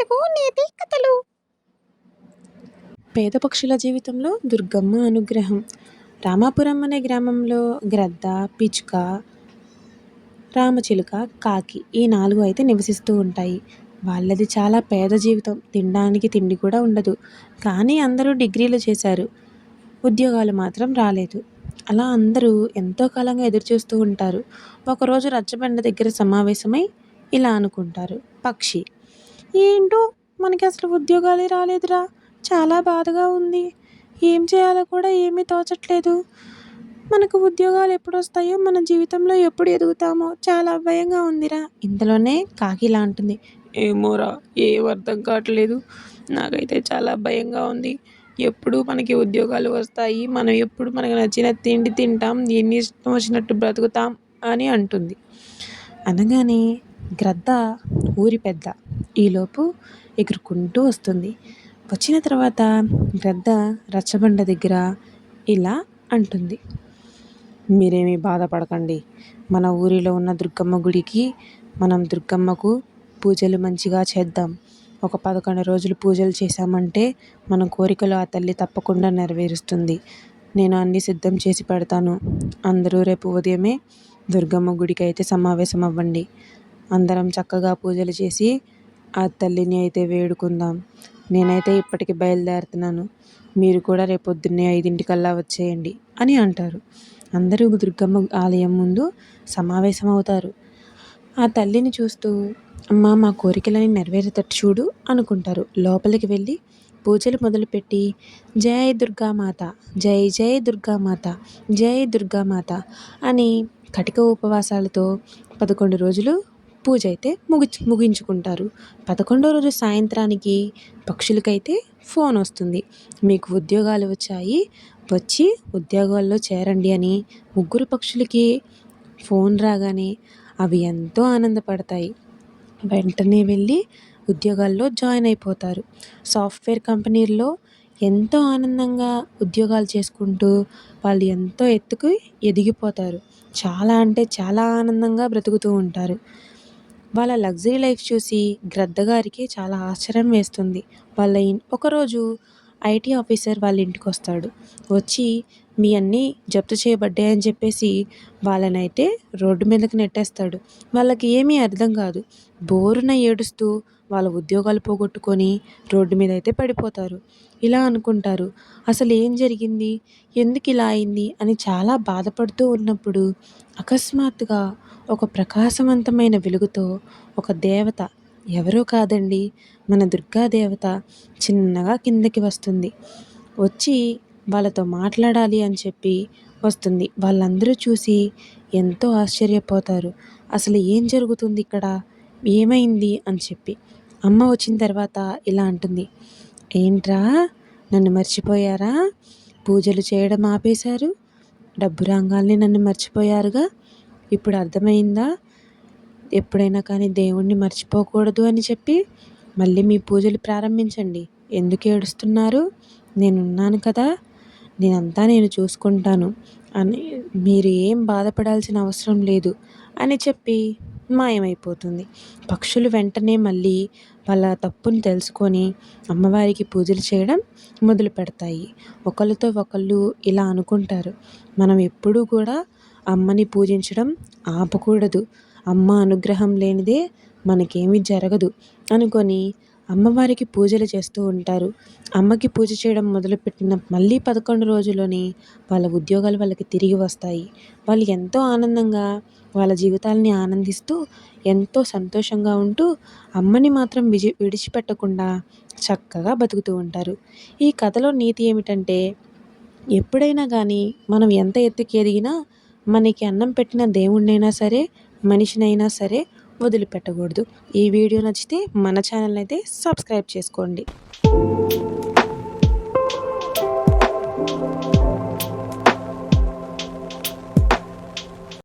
తెలుగు నీతి కథలు. పేద పక్షుల జీవితంలో దుర్గమ్మ అనుగ్రహం. రామాపురం అనే గ్రామంలో గ్రద్ద, పిచ్చుక, రామచిలుక, కాకి ఈ 4 అయితే నివసిస్తూ ఉంటాయి. వాళ్ళది చాలా పేద జీవితం. తినడానికి తిండి కూడా ఉండదు. కానీ అందరూ డిగ్రీలు చేశారు. ఉద్యోగాలు మాత్రం రాలేదు. అలా అందరూ ఎంతో కాలంగా ఎదురుచూస్తూ ఉంటారు. ఒకరోజు రచ్చబండ దగ్గర సమావేశమై ఇలా అనుకుంటారు. పక్షి, ఏంటో మనకి అసలు ఉద్యోగాలే రాలేదురా, చాలా బాధగా ఉంది. ఏం చేయాలో కూడా ఏమీ తోచట్లేదు. మనకు ఉద్యోగాలు ఎప్పుడు వస్తాయో, మన జీవితంలో ఎప్పుడు ఎదుగుతామో చాలా భయంగా ఉందిరా. ఇంతలోనే కాకి ఇలా అంటుంది, ఏమోరా, ఏం అర్థం కావట్లేదు. నాకైతే చాలా భయంగా ఉంది. ఎప్పుడు మనకి ఉద్యోగాలు వస్తాయి, మనం ఎప్పుడు మనకు నచ్చిన తిండి తింటాం, ఎన్ని ఇష్టం వచ్చినట్టు బ్రతుకుతాం అని అంటుంది. అనగానే గ్రద్ద ఊరి పెద్ద ఈలోపు ఎగురుకుంటూ వస్తుంది. వచ్చిన తర్వాత గ్రద్ద రచ్చబండ దగ్గర ఇలా అంటుంది, మీరేమీ బాధపడకండి. మన ఊరిలో ఉన్న దుర్గమ్మ గుడికి మనం దుర్గమ్మకు పూజలు మంచిగా చేద్దాం. ఒక 11 రోజులు పూజలు చేశామంటే మన కోరికలు ఆ తల్లి తప్పకుండా నెరవేరుస్తుంది. నేను అన్నీ సిద్ధం చేసి పెడతాను. అందరూ రేపు ఉదయమే దుర్గమ్మ గుడికి అయితే సమావేశం అవ్వండి. అందరం చక్కగా పూజలు చేసి ఆ తల్లిని అయితే వేడుకుందాం. నేనైతే ఇప్పటికి బయలుదేరుతున్నాను. మీరు కూడా రేపు పొద్దున్నే 5 వచ్చేయండి అని అంటారు. అందరూ దుర్గమ్మ ఆలయం ముందు సమావేశం అవుతారు. ఆ తల్లిని చూస్తూ, అమ్మ, మా కోరికలని నెరవేరేటట్టు చూడు అనుకుంటారు. లోపలికి వెళ్ళి పూజలు మొదలుపెట్టి, జై దుర్గామాత, జై జై దుర్గామాత, జై దుర్గామాత అని కటిక ఉపవాసాలతో 11 రోజులు పూజ అయితే ముగించుకుంటారు. 11వ రోజు సాయంత్రానికి పక్షులకైతే ఫోన్ వస్తుంది, మీకు ఉద్యోగాలు వచ్చాయి, వచ్చి ఉద్యోగాల్లో చేరండి అని. 3 పక్షులకి ఫోన్ రాగానే అవి ఎంతో ఆనందపడతాయి. వెంటనే వెళ్ళి ఉద్యోగాల్లో జాయిన్ అయిపోతారు. సాఫ్ట్వేర్ కంపెనీల్లో ఎంతో ఆనందంగా ఉద్యోగాలు చేసుకుంటూ వాళ్ళు ఎంతో ఎత్తుకు ఎదిగిపోతారు. చాలా అంటే చాలా ఆనందంగా బ్రతుకుతూ ఉంటారు. వాళ్ళ లగ్జరీ లైఫ్ చూసి గ్రద్ద గారికి చాలా ఆశ్చర్యం వేస్తుంది. ఒకరోజు ఐటీ ఆఫీసర్ వాళ్ళ ఇంటికి వస్తాడు. వచ్చి మీ అన్నీ జప్తు చేయబడ్డాయని చెప్పేసి వాళ్ళనైతే రోడ్డు మీదకి నెట్టేస్తాడు. వాళ్ళకి ఏమీ అర్థం కాదు. బోరున ఏడుస్తూ వాళ్ళ ఉద్యోగాలు పోగొట్టుకొని రోడ్డు మీద అయితే పడిపోతారు. ఇలా అనుకుంటారు, అసలు ఏం జరిగింది, ఎందుకు ఇలా అయింది అని చాలా బాధపడుతూ ఉన్నప్పుడు అకస్మాత్తుగా ఒక ప్రకాశవంతమైన వెలుగుతో ఒక దేవత, ఎవరో కాదండి, మన దుర్గాదేవత చిన్నగా కిందకి వస్తుంది. వచ్చి వాళ్ళతో మాట్లాడాలి అని చెప్పి వస్తుంది. వాళ్ళందరూ చూసి ఎంతో ఆశ్చర్యపోతారు. అసలు ఏం జరుగుతుంది ఇక్కడ, ఏమైంది అని చెప్పి. అమ్మ వచ్చిన తర్వాత ఇలా అంటుంది, ఏంట్రా, నన్ను మర్చిపోయారా? పూజలు చేయడం ఆపేశారు, డబ్బు రాగాల్ని నన్ను మర్చిపోయారుగా. ఇప్పుడు అర్థమైందా? ఎప్పుడైనా కానీ దేవుణ్ణి మర్చిపోకూడదు అని చెప్పి మళ్ళీ మీ పూజలు ప్రారంభించండి. ఎందుకు ఏడుస్తున్నారు? నేనున్నాను కదా, నేను చూసుకుంటాను అని, మీరు ఏం బాధపడాల్సిన అవసరం లేదు అని చెప్పి మాయమైపోతుంది. పక్షులు వెంటనే మళ్ళీ వాళ్ళ తప్పుని తెలుసుకొని అమ్మవారికి పూజలు చేయడం మొదలు పెడతాయి. ఒకళ్ళతో ఒకళ్ళు ఇలా అనుకుంటారు, మనం ఎప్పుడూ కూడా అమ్మని పూజించడం ఆపకూడదు. అమ్మ అనుగ్రహం లేనిదే మనకేమీ జరగదు అనుకొని అమ్మవారికి పూజలు చేస్తూ ఉంటారు. అమ్మకి పూజ చేయడం మొదలుపెట్టిన మళ్ళీ 11 రోజుల్లోనే వాళ్ళ ఉద్యోగాలు వాళ్ళకి తిరిగి వస్తాయి. వాళ్ళు ఎంతో ఆనందంగా వాళ్ళ జీవితాలని ఆనందిస్తూ ఎంతో సంతోషంగా ఉంటూ అమ్మని మాత్రం విడిచిపెట్టకుండా చక్కగా బతుకుతూ ఉంటారు. ఈ కథలో నీతి ఏమిటంటే, ఎప్పుడైనా కానీ మనం ఎంత ఎత్తుకి ఎదిగినా మనకి అన్నం పెట్టిన దేవుణ్ణైనా సరే, మనిషినైనా సరే వదిలిపెట్టకూడదు. ఈ వీడియో నచ్చితే మన ఛానల్ అయితే సబ్స్క్రైబ్ చేసుకోండి.